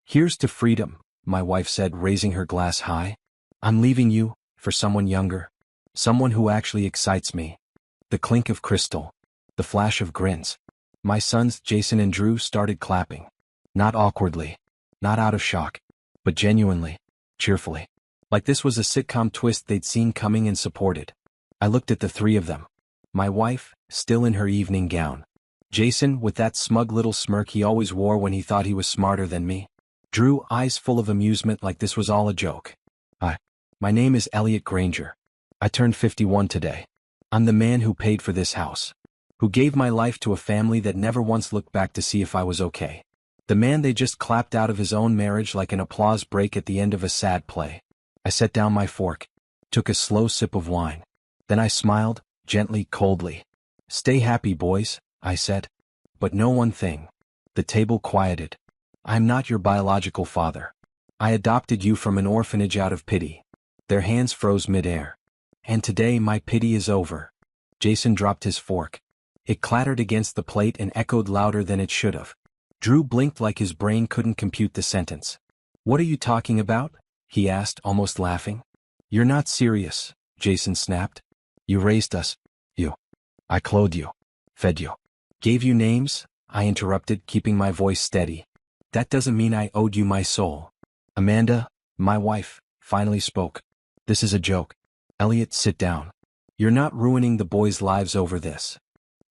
Here's to freedom, my wife said, raising her glass high. I'm leaving you, for someone younger. Someone who actually excites me. The clink of crystal. The flash of grins. My sons, Jason and Drew, started clapping. Not awkwardly. Not out of shock. But genuinely. Cheerfully. Like this was a sitcom twist they'd seen coming and supported. I looked at the three of them. My wife, still in her evening gown. Jason, with that smug little smirk he always wore when he thought he was smarter than me. Drew, eyes full of amusement like this was all a joke. My name is Elliot Granger. I turned 51 today. I'm the man who paid for this house. Who gave my life to a family that never once looked back to see if I was okay. The man they just clapped out of his own marriage like an applause break at the end of a sad play. I set down my fork. Took a slow sip of wine. Then I smiled, gently, coldly. Stay happy, boys, I said. But know one thing. The table quieted. I'm not your biological father. I adopted you from an orphanage out of pity. Their hands froze midair. And today my pity is over. Jason dropped his fork. It clattered against the plate and echoed louder than it should have. Drew blinked like his brain couldn't compute the sentence. What are you talking about? He asked, almost laughing. You're not serious, Jason snapped. You raised us. I clothed you. Fed you. Gave you names, I interrupted, keeping my voice steady. That doesn't mean I owed you my soul. Amanda, my wife, finally spoke. This is a joke. Elliot, sit down. You're not ruining the boys' lives over this.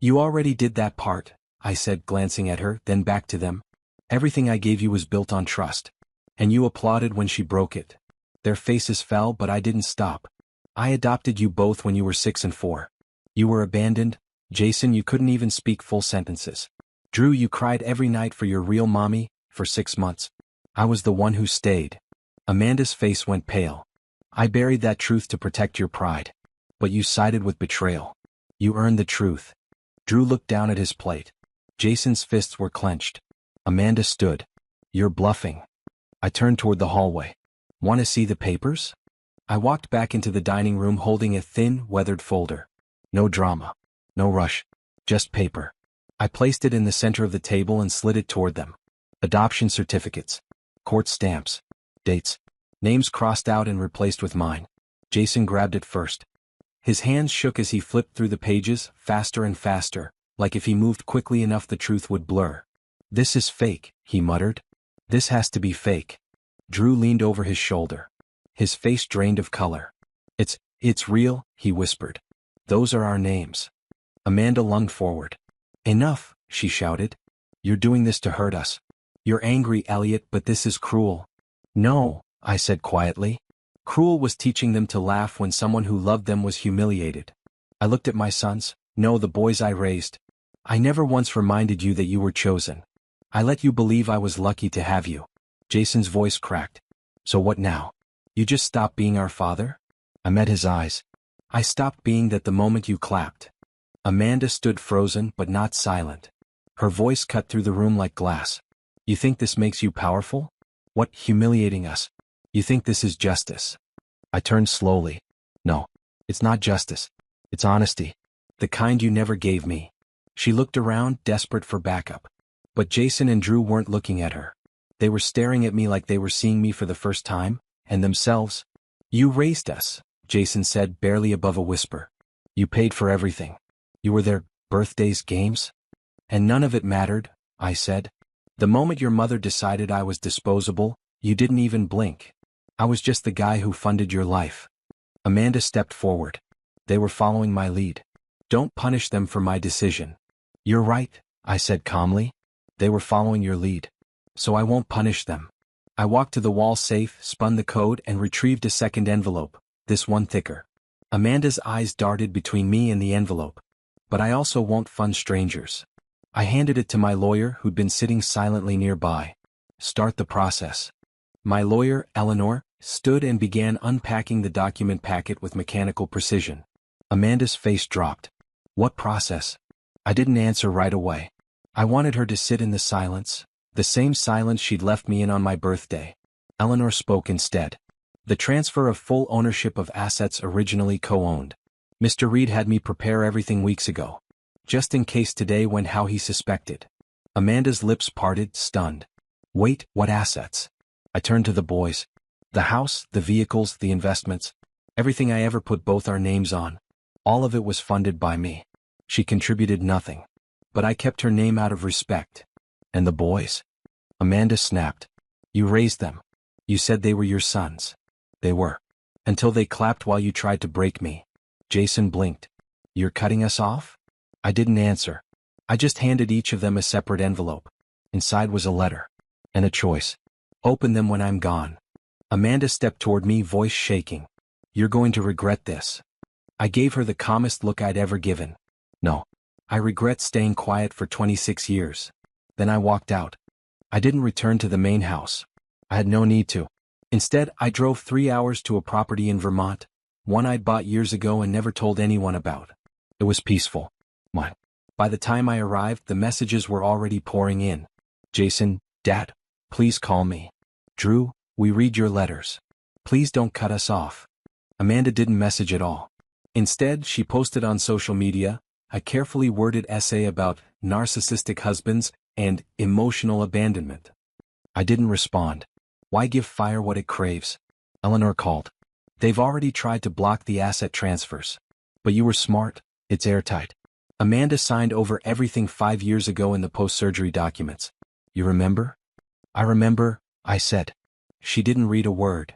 You already did that part, I said, glancing at her, then back to them. Everything I gave you was built on trust. And you applauded when she broke it. Their faces fell, but I didn't stop. I adopted you both when you were 6 and 4. You were abandoned. Jason, you couldn't even speak full sentences. Drew, you cried every night for your real mommy, for 6 months. I was the one who stayed. Amanda's face went pale. I buried that truth to protect your pride. But you sided with betrayal. You earned the truth. Drew looked down at his plate. Jason's fists were clenched. Amanda stood. You're bluffing. I turned toward the hallway. Want to see the papers? I walked back into the dining room holding a thin, weathered folder. No drama. No rush. Just paper. I placed it in the center of the table and slid it toward them. Adoption certificates. Court stamps. Dates. Names crossed out and replaced with mine. Jason grabbed it first. His hands shook as he flipped through the pages, faster and faster, like if he moved quickly enough the truth would blur. This is fake, he muttered. This has to be fake. Drew leaned over his shoulder. His face drained of color. It's real, he whispered. Those are our names. Amanda lunged forward. Enough, she shouted. You're doing this to hurt us. You're angry, Elliot, but this is cruel. No, I said quietly. Cruel was teaching them to laugh when someone who loved them was humiliated. I looked at my sons, no, the boys I raised. I never once reminded you that you were chosen. I let you believe I was lucky to have you. Jason's voice cracked. So what now? You just stopped being our father? I met his eyes. I stopped being that the moment you clapped. Amanda stood frozen but not silent. Her voice cut through the room like glass. You think this makes you powerful? What, humiliating us? You think this is justice? I turned slowly. No, it's not justice. It's honesty. The kind you never gave me. She looked around, desperate for backup. But Jason and Drew weren't looking at her. They were staring at me like they were seeing me for the first time, and themselves. You raised us, Jason said, barely above a whisper. You paid for everything. You were their birthdays, games. And none of it mattered, I said. The moment your mother decided I was disposable, you didn't even blink. I was just the guy who funded your life. Amanda stepped forward. They were following my lead. Don't punish them for my decision. You're right, I said calmly. They were following your lead. So I won't punish them. I walked to the wall safe, spun the code, and retrieved a second envelope, this one thicker. Amanda's eyes darted between me and the envelope. But I also won't fund strangers. I handed it to my lawyer, who'd been sitting silently nearby. Start the process. My lawyer, Eleanor, stood and began unpacking the document packet with mechanical precision. Amanda's face dropped. What process? I didn't answer right away. I wanted her to sit in the silence, the same silence she'd left me in on my birthday. Eleanor spoke instead. The transfer of full ownership of assets originally co-owned. Mr. Reed had me prepare everything weeks ago. Just in case today went how he suspected. Amanda's lips parted, stunned. Wait, what assets? I turned to the boys. The house, the vehicles, the investments. Everything I ever put both our names on. All of it was funded by me. She contributed nothing. But I kept her name out of respect. And the boys? Amanda snapped. You raised them. You said they were your sons. They were. Until they clapped while you tried to break me. Jason blinked. You're cutting us off? I didn't answer. I just handed each of them a separate envelope. Inside was a letter. And a choice. Open them when I'm gone. Amanda stepped toward me, voice shaking. You're going to regret this. I gave her the calmest look I'd ever given. No. I regret staying quiet for 26 years. Then I walked out. I didn't return to the main house. I had no need to. Instead, I drove 3 hours to a property in Vermont, one I'd bought years ago and never told anyone about. It was peaceful. By the time I arrived, the messages were already pouring in. Jason, Dad, please call me. Drew, we read your letters. Please don't cut us off. Amanda didn't message at all. Instead, she posted on social media a carefully worded essay about narcissistic husbands and emotional abandonment. I didn't respond. Why give fire what it craves? Eleanor called. They've already tried to block the asset transfers. But you were smart. It's airtight. Amanda signed over everything 5 years ago in the post-surgery documents. You remember? I remember, I said. She didn't read a word.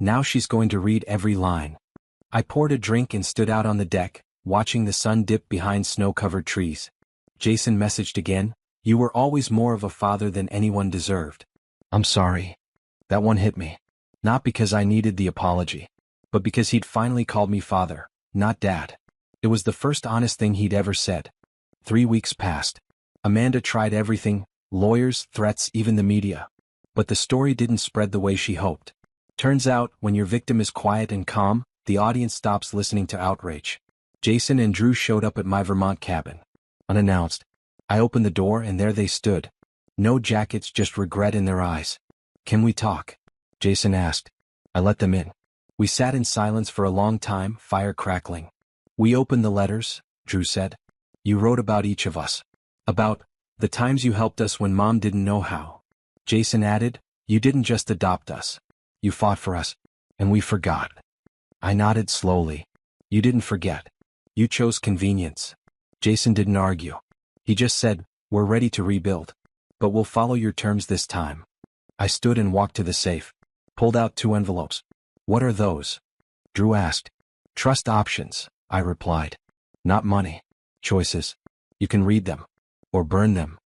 Now she's going to read every line. I poured a drink and stood out on the deck, watching the sun dip behind snow-covered trees. Jason messaged again. You were always more of a father than anyone deserved. I'm sorry. That one hit me. Not because I needed the apology, but because he'd finally called me father, not dad. It was the first honest thing he'd ever said. 3 weeks passed. Amanda tried everything, lawyers, threats, even the media. But the story didn't spread the way she hoped. Turns out, when your victim is quiet and calm, the audience stops listening to outrage. Jason and Drew showed up at my Vermont cabin. Unannounced. I opened the door and there they stood. No jackets, just regret in their eyes. Can we talk? Jason asked. I let them in. We sat in silence for a long time, fire crackling. We opened the letters, Drew said. You wrote about each of us. About the times you helped us when Mom didn't know how. Jason added, you didn't just adopt us. You fought for us. And we forgot. I nodded slowly. You didn't forget. You chose convenience. Jason didn't argue. He just said, we're ready to rebuild. But we'll follow your terms this time. I stood and walked to the safe. Pulled out 2 envelopes. What are those? Drew asked. Trust options, I replied. Not money. Choices. You can read them. Or burn them.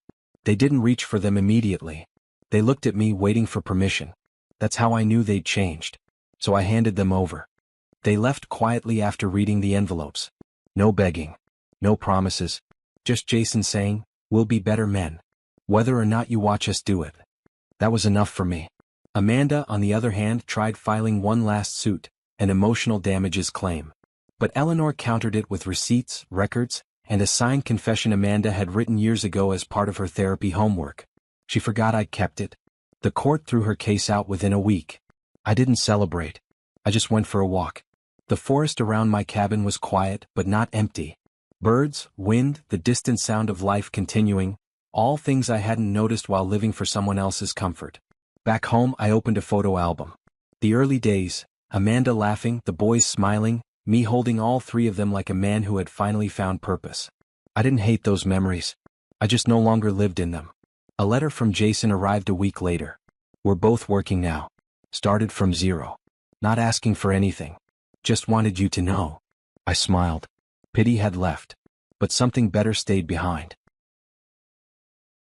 They didn't reach for them immediately. They looked at me, waiting for permission. That's how I knew they'd changed. So I handed them over. They left quietly after reading the envelopes. No begging. No promises. Just Jason saying, we'll be better men. Whether or not you watch us do it. That was enough for me. Amanda, on the other hand, tried filing one last suit, an emotional damages claim. But Eleanor countered it with receipts, records, and a signed confession Amanda had written years ago as part of her therapy homework. She forgot I'd kept it. The court threw her case out within a week. I didn't celebrate. I just went for a walk. The forest around my cabin was quiet, but not empty. Birds, wind, the distant sound of life continuing, all things I hadn't noticed while living for someone else's comfort. Back home, I opened a photo album. The early days, Amanda laughing, the boys smiling, me holding all 3 of them like a man who had finally found purpose. I didn't hate those memories. I just no longer lived in them. A letter from Jason arrived a week later. We're both working now. Started from zero. Not asking for anything. Just wanted you to know. I smiled. Pity had left. But something better stayed behind.